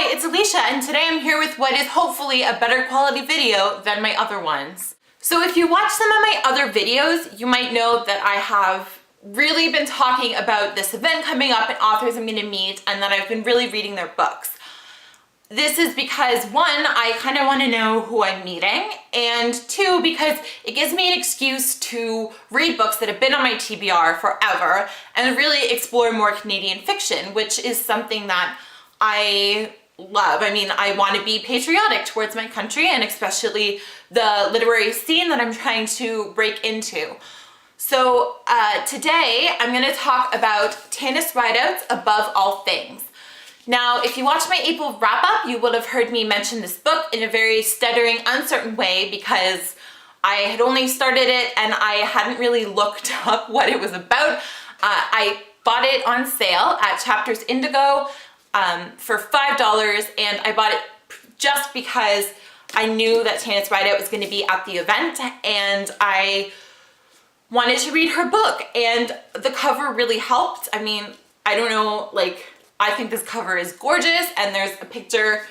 Hi, it's Alicia, and today I'm here with what is hopefully a better quality video than my other ones. So if you watch some of my other videos, you might know that I have really been talking about this event coming up and authors I'm going to meet, and that I've been really reading their books. This is because, one, I kind of want to know who I'm meeting, and two, because it gives me an excuse to read books that have been on my TBR forever and really explore more Canadian fiction, which is something that I love. I mean, I want to be patriotic towards my country and especially the literary scene that I'm trying to break into. So today I'm going to talk about Tanis Rideout's Above All Things. Now, if you watched my April wrap-up, you would have heard me mention this book in a very stuttering, uncertain way because I had only started it and I hadn't really looked up what it was about. I bought it on sale at Chapters Indigo for $5, and I bought it just because I knew that Tanis Rideout was going to be at the event and I wanted to read her book, and the cover really helped. I mean, I don't know, like, I think this cover is gorgeous, and there's a picture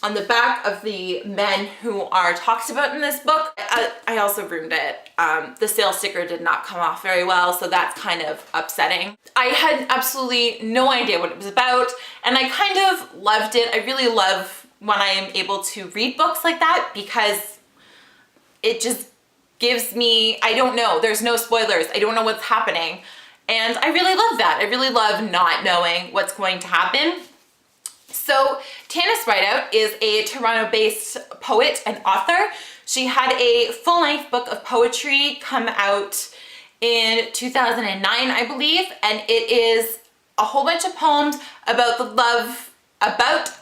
on the back of the men who are talked about in this book. I also ruined it. The sale sticker did not come off very well, so that's kind of upsetting. I had absolutely no idea what it was about, and I kind of loved it. I really love when I am able to read books like that because it just gives me, I don't know, there's no spoilers. I don't know what's happening. And I really love that. I really love not knowing what's going to happen. So Tanis Rideout is a Toronto-based poet and author. She had a full-length book of poetry come out in 2009, I believe, and it is a whole bunch of poems about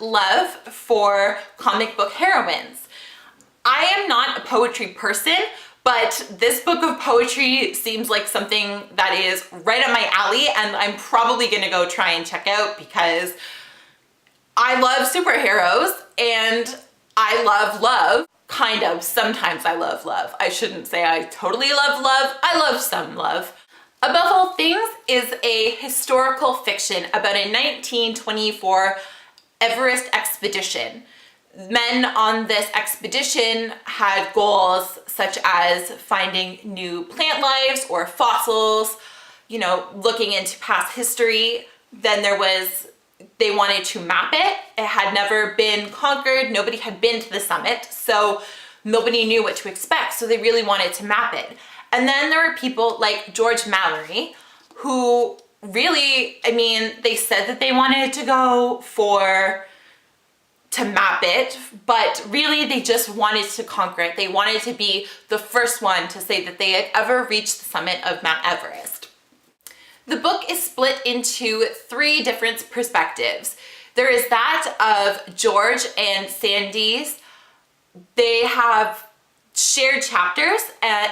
love for comic book heroines. I am not a poetry person, but this book of poetry seems like something that is right up my alley, and I'm probably gonna go try and check out because I love superheroes and I love love. Kind of. Sometimes I love love. I shouldn't say I totally love love. I love some love. Above All Things is a historical fiction about a 1924 Everest expedition. Men on this expedition had goals such as finding new plant lives or fossils, you know, looking into past history. Then they wanted to map it. It had never been conquered. Nobody had been to the summit, so nobody knew what to expect. So they really wanted to map it. And then there were people like George Mallory who really, I mean, they said that they wanted to go to map it, but really they just wanted to conquer it. They wanted to be the first one to say that they had ever reached the summit of Mount Everest. The book is split into three different perspectives. There is that of George and Sandy's. They have shared chapters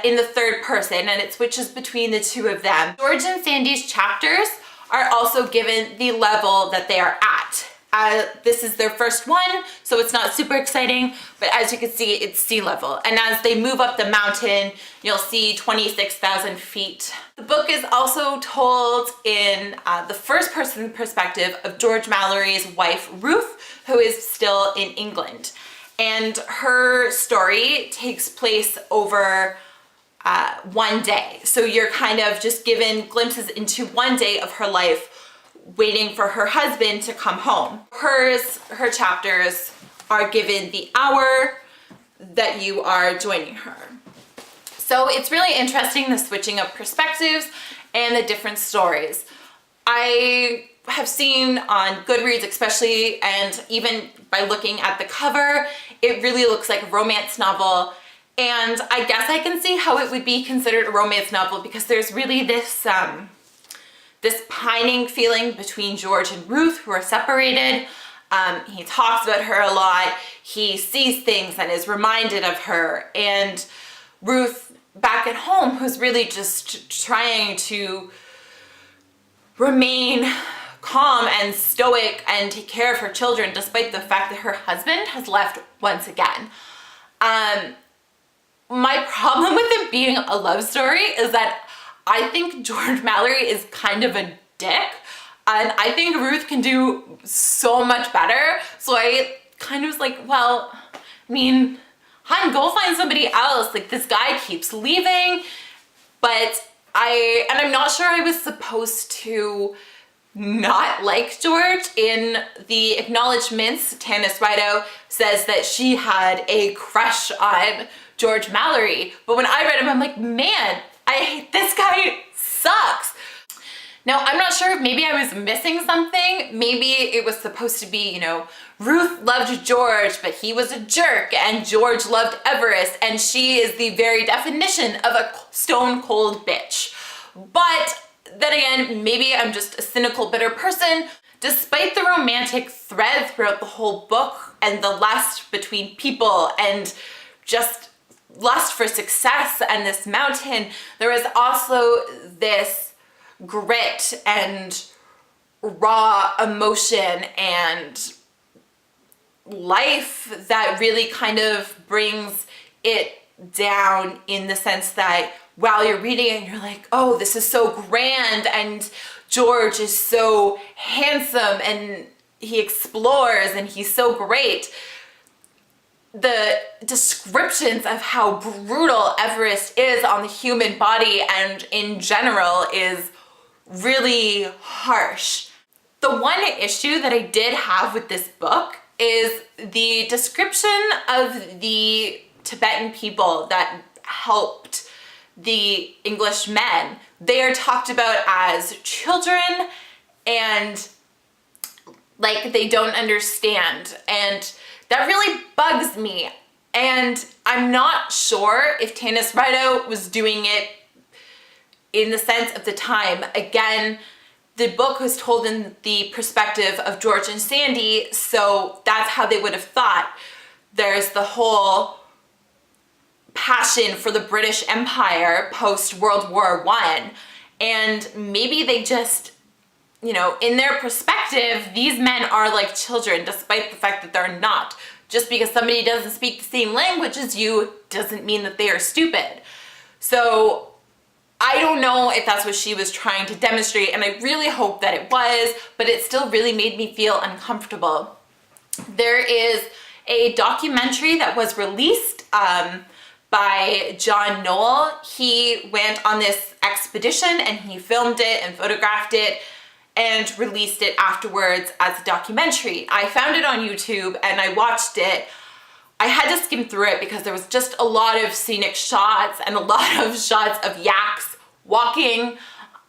in the third person, and it switches between the two of them. George and Sandy's chapters are also given the level that they are at. This is their first one, so it's not super exciting, but as you can see, it's sea level. And as they move up the mountain, you'll see 26,000 feet. The book is also told in the first person perspective of George Mallory's wife, Ruth, who is still in England. And her story takes place over one day. So you're kind of just given glimpses into one day of her life, waiting for her husband to come home. Her chapters are given the hour that you are joining her. So it's really interesting, the switching of perspectives and the different stories. I have seen on Goodreads especially, and even by looking at the cover, it really looks like a romance novel. And I guess I can see how it would be considered a romance novel because there's really this pining feeling between George and Ruth, who are separated. He talks about her a lot. He sees things and is reminded of her. And Ruth, back at home, who's really just trying to remain calm and stoic and take care of her children, despite the fact that her husband has left once again. My problem with it being a love story is that I think George Mallory is kind of a dick. and I think Ruth can do so much better. So I kind of was like, well, I mean, hun, go find somebody else. Like, this guy keeps leaving. But I'm not sure I was supposed to not like George. In the acknowledgements, Tanis Rideout says that she had a crush on George Mallory. But when I read him, I'm like, man, this guy sucks. Now, I'm not sure if maybe I was missing something. Maybe it was supposed to be, you know, Ruth loved George, but he was a jerk, and George loved Everest, and she is the very definition of a stone cold bitch. But then again, maybe I'm just a cynical, bitter person. Despite the romantic thread throughout the whole book and the lust between people and just lust for success and this mountain, there is also this grit and raw emotion and life that really kind of brings it down, in the sense that while you're reading it, you're like, oh, this is so grand, and George is so handsome, and he explores, and he's so great. The descriptions of how brutal Everest is on the human body and in general is really harsh. The one issue that I did have with this book is the description of the Tibetan people that helped the English men. They are talked about as children and like they don't understand, and that really bugs me. And I'm not sure if Tanis Rideout was doing it in the sense of the time. Again, the book was told in the perspective of George and Sandy, so that's how they would have thought. There's the whole passion for the British Empire post World War I, and maybe they just, you know, in their perspective, these men are like children, despite the fact that they're not. Just because somebody doesn't speak the same language as you doesn't mean that they are stupid. So I don't know if that's what she was trying to demonstrate, and I really hope that it was, but it still really made me feel uncomfortable. There is a documentary that was released by John Knoll. He went on this expedition and he filmed it and photographed it and released it afterwards as a documentary. I found it on YouTube and I watched it. I had to skim through it because there was just a lot of scenic shots and a lot of shots of yaks walking,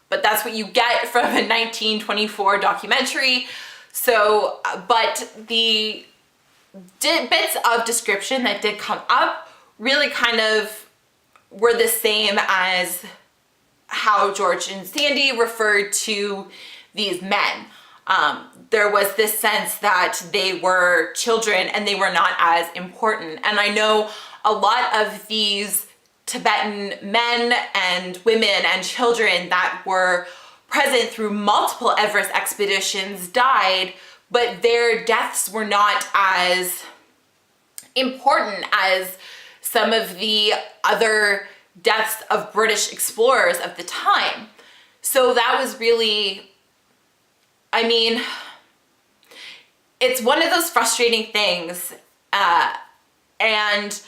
but that's what you get from a 1924 documentary. So, but the bits of description that did come up really kind of were the same as how George and Sandy referred to these men. There was this sense that they were children and they were not as important. And I know a lot of these Tibetan men and women and children that were present through multiple Everest expeditions died, but their deaths were not as important as some of the other deaths of British explorers of the time. So that was really, I mean, it's one of those frustrating things, and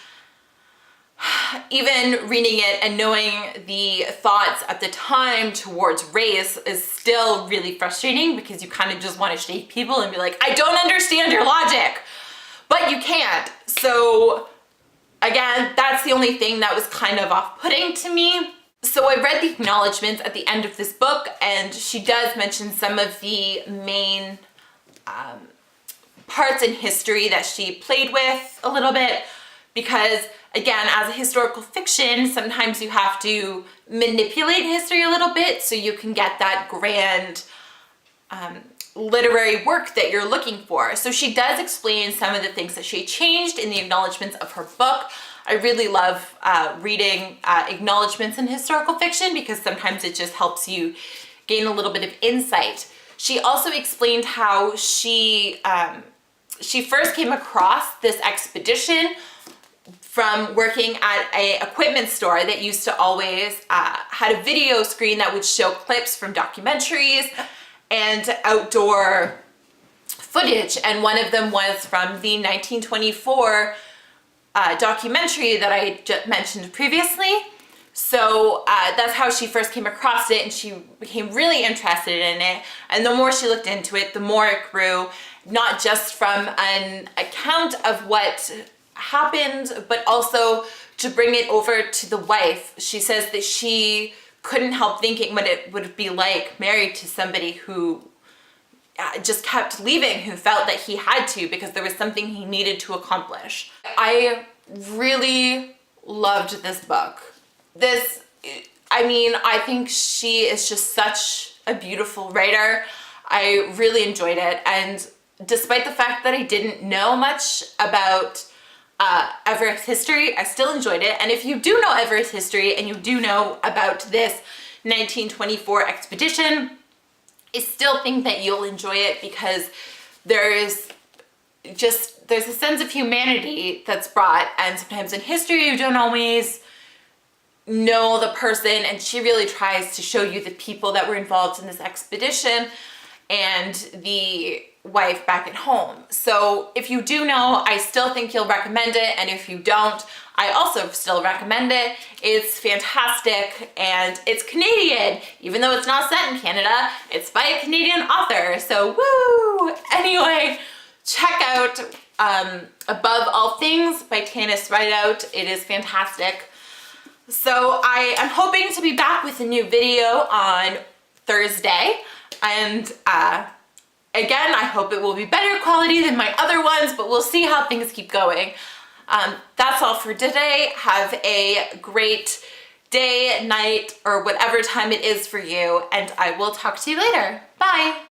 even reading it and knowing the thoughts at the time towards race is still really frustrating, because you kind of just want to shake people and be like, I don't understand your logic, but you can't. So again, that's the only thing that was kind of off-putting to me. So I read the acknowledgements at the end of this book, and she does mention some of the main parts in history that she played with a little bit, because again, as a historical fiction, sometimes you have to manipulate history a little bit so you can get that grand literary work that you're looking for. So she does explain some of the things that she changed in the acknowledgements of her book. I really love reading acknowledgements in historical fiction, because sometimes it just helps you gain a little bit of insight. She also explained how she first came across this expedition from working at an equipment store that used to always had a video screen that would show clips from documentaries. and outdoor footage. And one of them was from the 1924 documentary that I mentioned previously. So that's how she first came across it, and she became really interested in it. And the more she looked into it, the more it grew, not just from an account of what happened, but also to bring it over to the wife. She says that she couldn't help thinking what it would be like married to somebody who just kept leaving, who felt that he had to because there was something he needed to accomplish. I really loved this book. I think she is just such a beautiful writer. I really enjoyed it, and despite the fact that I didn't know much about Everett's history, I still enjoyed it. And if you do know Everett's history and you do know about this 1924 expedition, I still think that you'll enjoy it because there's a sense of humanity that's brought, and sometimes in history you don't always know the person, and she really tries to show you the people that were involved in this expedition and the wife back at home. So if you do know, I still think you'll recommend it, and if you don't, I also still recommend it. It's fantastic, and it's Canadian. Even though it's not set in Canada, it's by a Canadian author, so woo! Anyway, check out Above All Things by Tanis Rideout. It is fantastic. So I am hoping to be back with a new video on Thursday, and again, I hope it will be better quality than my other ones, but we'll see how things keep going. That's all for today. Have a great day, night, or whatever time it is for you, and I will talk to you later. Bye!